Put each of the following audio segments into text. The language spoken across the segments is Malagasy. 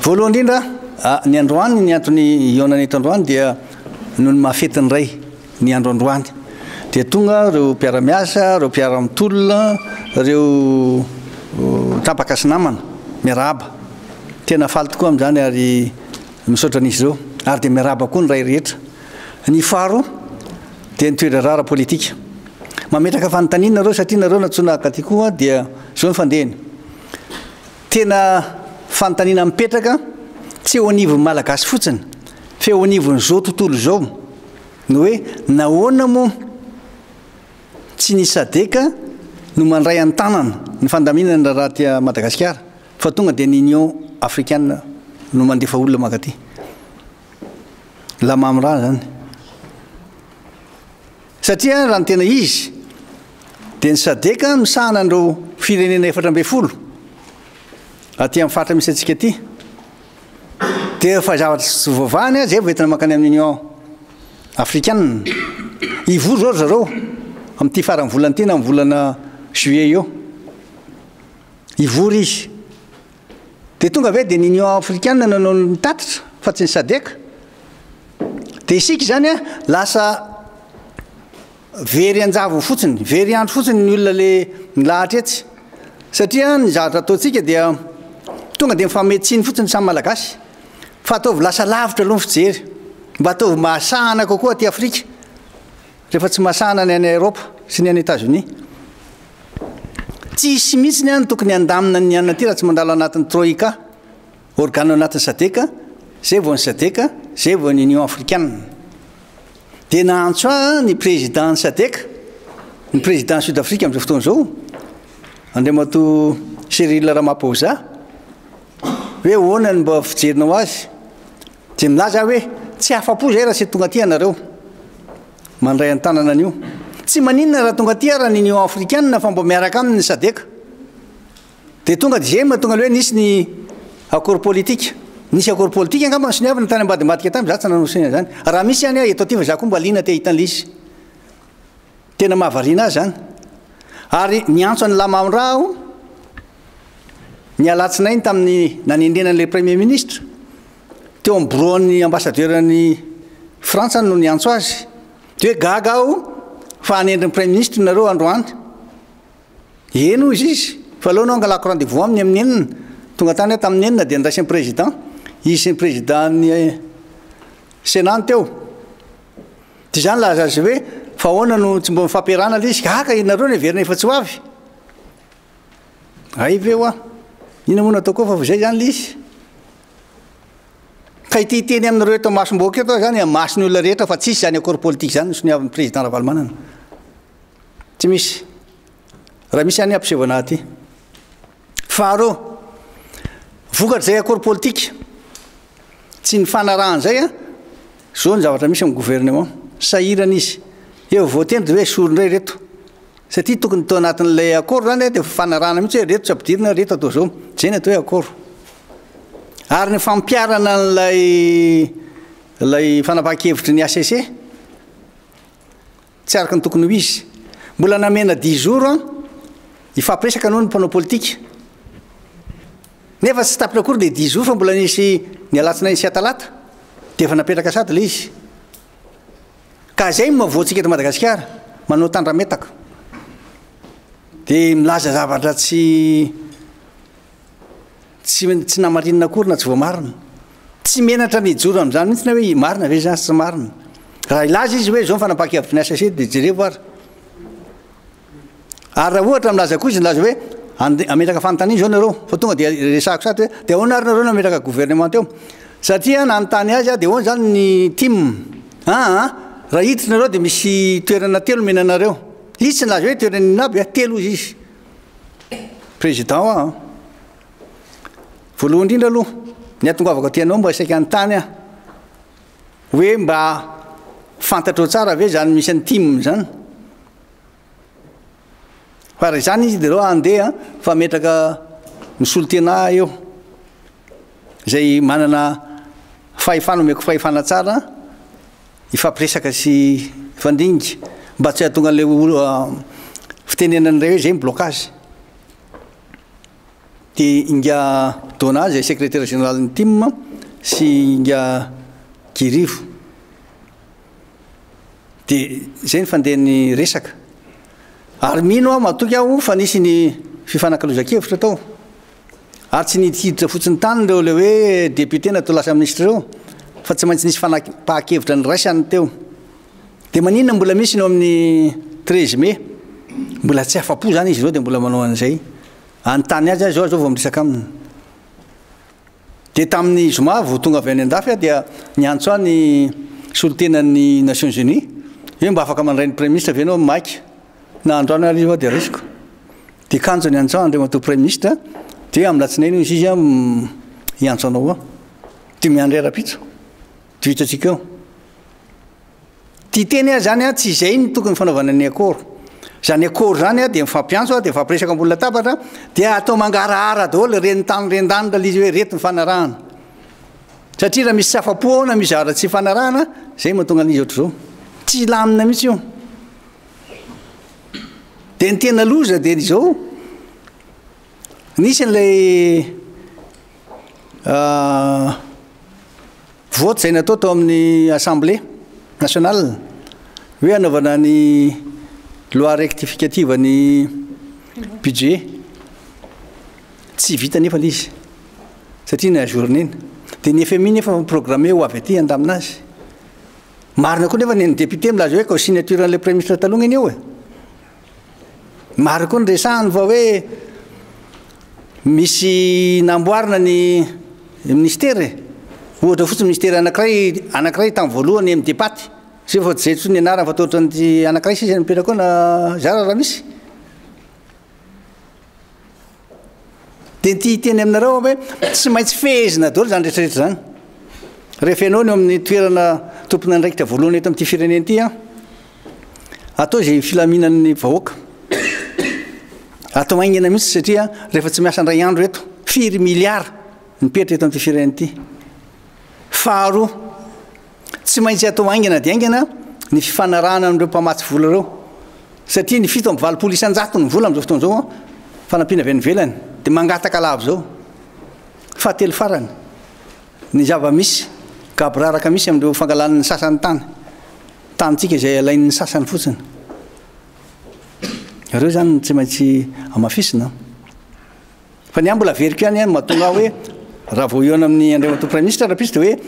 voalohany indrindra ny androany ny antony ionan'eto androany dia noho ny mahafetiny ray ny andro androany dia tonga reo mpiara-miasa reo mpiara-mitolona reo tapaka sy namana miarahaba tena faly tokoa amin'izany ary misaotra nisy zao ary dia miarahaba koa ny ray rehetra ny faro dia nitoetra rara politika mametraka fanontaniana reo satria nareo natsoina katy koa dia zao ny fandehany tena fanontaniana mipetraka tsy eo anivon'ny malagasy fotsiny fa eo anivon'izao tontolo zao no hoe nahoana moa tsy ny sadeka no mandray an-tanana ny fandaminana raha tia Madagasikara fa tonga dia ny Union africaine no mandefa olona makaty la mamra zany satria raha ny tena izy dia ny sadeka misahana andreo firenena 400 aty amin'ny faritra misy antsika aty dia fa zavatra tsy voavahany zay vao entina makany amin'ny Union africaine ivory zao zareo amin'ity farany volana ity na amin'ny volana juillet eo ivory izy dia tonga ve dia ny Union africaine nanao nitatitra fa tsy ny sadeka dia isika zany lasa very anjavo fotsiny very andro fotsiny ny olona le nilahatra etsy satria ny zavatra ataontsika dia tonga dia mifametitsiny fotsiny samy malagasy fa ataovy lasa lavitra aloha ny fijery mba ataovy mahasahana kokoa aty Afrika rehefa tsy mahasahana ny any Europe sy ny any États-Unis tsy hisy mihitsy ny any tokony andamina ny any aty raha tsy mandalo anatin'ny troïka organe anatin'ny sadeka zay vao ny sadeka zay vao ny Union africaine dia nahantso ny président ny sadeka ny président Sud-Afrique amin'izao fotoana zao Andriamato Cyril Ramaphosa hoe hoana ny mba fijerinao azy dia milaza hoe tsy afa-po zay raha tsy tonga aty anareo mandray an-tanana an'io tsy maninona raha tonga aty raha ny Union africaine fa mba miaraka aminy sadeka dia tonga dia zay mahatonga le hoe nisy ny accord politique nisy accord politique angamba sy niavana tany ambadimadika tamy za tsy nanosina zany raha misy any eto aty fa za koa mba liana te hitan'le izy tena mahavariana azy zany ary niantso any lamamra aho ny alatsinainy tamin'ny nanendrenan'le premier ministre teo amin'ny bureau-ny ambassadeurny Frantsa no niantso azy dia hoe gaga aho fa hanendrin'ny premier ministre nareo androany eno izy izy fa aloha no angalako rendez-vous aminy amin'ny enina tonga tany tamin'ny enina dia niraisy ny président izy sy ny président ny Sénat teo dia zany laza azy hoe fa ahoana no tsy mba mifampiarana le izy gaga nareo ny averina efa tsy ho avy ay ve hoa ina moa natao koa fa zay zany le izy ka ity teny aminareo eto masom-boaka eto zany masony olona rehetra fa tsisy zany accord politique zany soniavin'ny président Ravalomanana tsy misy raha misy any ampisevana aty faharoa vokatra zay accord politique tsy ny fanarahana zay zao ny zavatra misy amin'ny gouvernement sahirana izy eo voateny dia hoe sorondray reto satria tokony tao anatin'ilay accord zany dia fanarahana mihitsy hoe reto tsy ampidirina reto atao zao zay ny atao hoe accord ary ny fampiarana n'lay fanapahan-kevitry ny ACC tsy araka ny tokony ho izy mbola namena 10 jours ifampiresaka noho ny mpanao politika nefa tsy tapitra akory le 10 jours fa mbola nisy ny alatsinainy sy atalata dia efa napetraka sady le izy ka zay mahavoatsika eto Madagasikara manao tandrametaka dia milaza zavatra tsy namarinina akory na tsy voamarina tsy menatra ny joro amin'izany mihitsy na hoe marina ve zany tsy marina raha ilaza izy hoe zao ny fanapahan-kevitry ny ACC dia jerevo ary raha ohatra milaza koa izy milaza hoe ametraka fanontaniana zao nareo fa tonga dia resahako sady hoe dia ahoana ary nareo nametraka gouvernement teo satria nanontany azy dia ahoana zany ny team raha hiditra nareo dia misy toerana telo menanareo izy tsy nilaza hoe toerana inaby telo izy izy président voalohany indrindra aloha ny atongavako tianao mba isaky anytany hoe mba fantatrao tsara ve zany misy any team zany fa raha zany izy dia reo andeha fa metraka misolo tena eo zay manana fahefana omeko fahefana tsara ifampiresaka sy fandiniky mba tsy hahatonga an'le fitenenany ray hoe zay ny blocage dia inga Dona zay secrétaire général ny team sy inga Kirivo dia zay ny fandehany resaka ary mino aho matoky aho fa nisy ny fifanankalozan-kevitra tao ary tsy nidikiditra fotsiny tany reo le hoe député natao lasa ministre reo fa tsy maintsy nisy fanapahakevitra ny raisany teo dia maninona mbola misy no amin'ny 13 mai mbola tsy afa-po zany izy zao dia mbola manao an'izay anontany azy zao vao miresaka aminy dia tamin'ny zoma vao tonga avy any an-dafy dia niantso aho ny solontenan'ny Nations Unies hoe mba afaka mandray ny premier ministre avy anao maiky na andro any arivo dia resiko dia kanjo ny antso andray mato premier ministre dia amin'ny latsinainy izy hiantso anao dia miandry ara-pitso dia hitatsika eo tia teny aho zany tsy izay ny tokony fanaovana ny akôro zany akôro zany dia mifampiantso dia mifampiresaka ambony latabatra dia atao mangarahara daholo reny tany rendanitra izy hoe reto ny fanarahana satria raha misy safa-po ao na mizara tsy fanarahana zay mahatonga an'izy ohatr'izao tsy lamina mihitsy io dia ny tena loza dia izao nisy n'ilay vote zay natao tao amin'ny assemblée nationale hoe anaovana ny loi rectificative ny budget tsy vita nefa izy satria ny ajournena dia ny FMI nefa programme ho avy aty andaminazy marina koa nefa ny député milaza hoe kao signature an'ilay premier ministre taloha iny eo maro koa ny resahany fa hoe misy namboarina ny ministère ohatra fotsiny ministère anankiray tamin'ny voalohany amin'ny depaty sy fa zay tso ny anarany fa toatra ny anankiray sisa mipetraka na zara raha misy dia ty teny aminareo hoe tsy maintsy fehezina daholo zany rehetrarehetra zany rehefa ianao ny amin'ny toerana tompony andraikitra voalohany eto amin'ity firenena ity atao zay filaminan'ny vahoaka atao aingana mihitsy satria rehefa tsy miasa andray andro eto 4 milliards mipetra eto amin'ity firenena ity faharoa tsy maintsy atao aingana dia aingana ny fifanarahana amin'ireo mpamatsy vola reo satria ny fito amin'ny valopolo isan-jato ny vola amin'izao fotoana zao fanampiana avy any ivelany dia mangataka lavo zao fahatelo farany ny zava-misy gaboraraka misy amin'ireo fangalan'ny sasany tanytsika izay alain'ny sasany fotsiny ireo zany tsy maintsy amafisina fa ny mbola veriko ihany mahatonga aho hoe raha vao eo amin'ny andriamato premier ministre raha-pisy dia hoe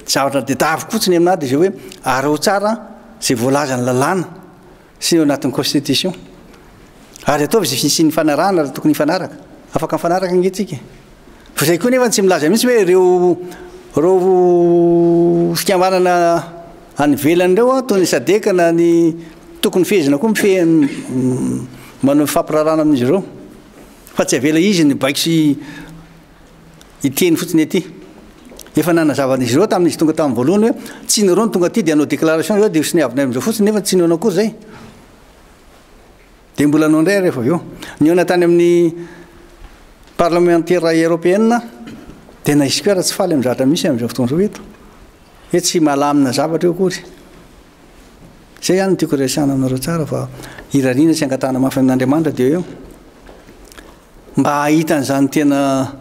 zavatra dia davy fotsiny aminahy dia zay hoe areo tsara zay voalaza ny lalàna sy eo anatin'ny constitution ary ataovy zay sy ny fanarahana raha tokony hifanaraka afaka mifanaraka angehtsika fa zay koa nefa tsy milaza mihitsy hoe reo fikambanana anyvelany reo toy ny sadeka na ny tokony fehezina koa manao fampirarana amin'izy ireo fa tsy avela izy ny baiko sy hiteny fotsiny aty efa nanazavana izy ireo tamin'izy tonga tamin'ny voalohany hoe tsy nareo ny tonga aty dia hanao déclaration eo dia sy ny avina amin'izao fotsiny nefa tsy nao akory zay dia mbola anao indray rehefa avy eo niona tany amin'ny parlementaire européenne dia na izy koa raha tsy faly amin'ny zavatra misy amin'izao fotoana zao eto hoe tsy mahalamina zavatra eo akory zay ihany tiako resahana aminareo tsara fa irariana sy angatahana mafy amin'Andriamanitra dia eo mba hahitan'izany tena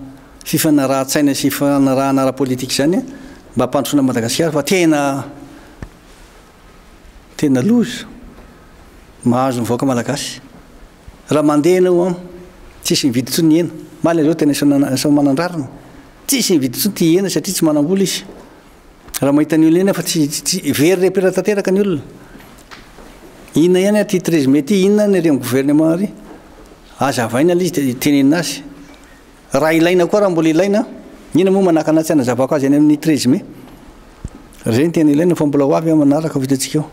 fifanarahan-tsaina sy fifanarahana ara-politika zany mba hampandrosoana Madagasikara fa tena loza mahazo mivoaka malagasy raha mandeha anao tsisy mividy tsony ny hena maly zao tena sao manandrarina tsisy mividy tsony ty hena satria tsy manam-bola izy raha mahita ny olona eny fa tsy very repera tanteraka ny olona inona ihany ty 13 mai ty inona ny reny gouvernement ry azavaina izy dia tenenina azy raha ilaina koa raha mbola ilaina ina moa manaka anazy tsy anazavako azy any amin'ny 13 mai zay ny tena ilaina fa mbola ho avy manaraka vitatsika eo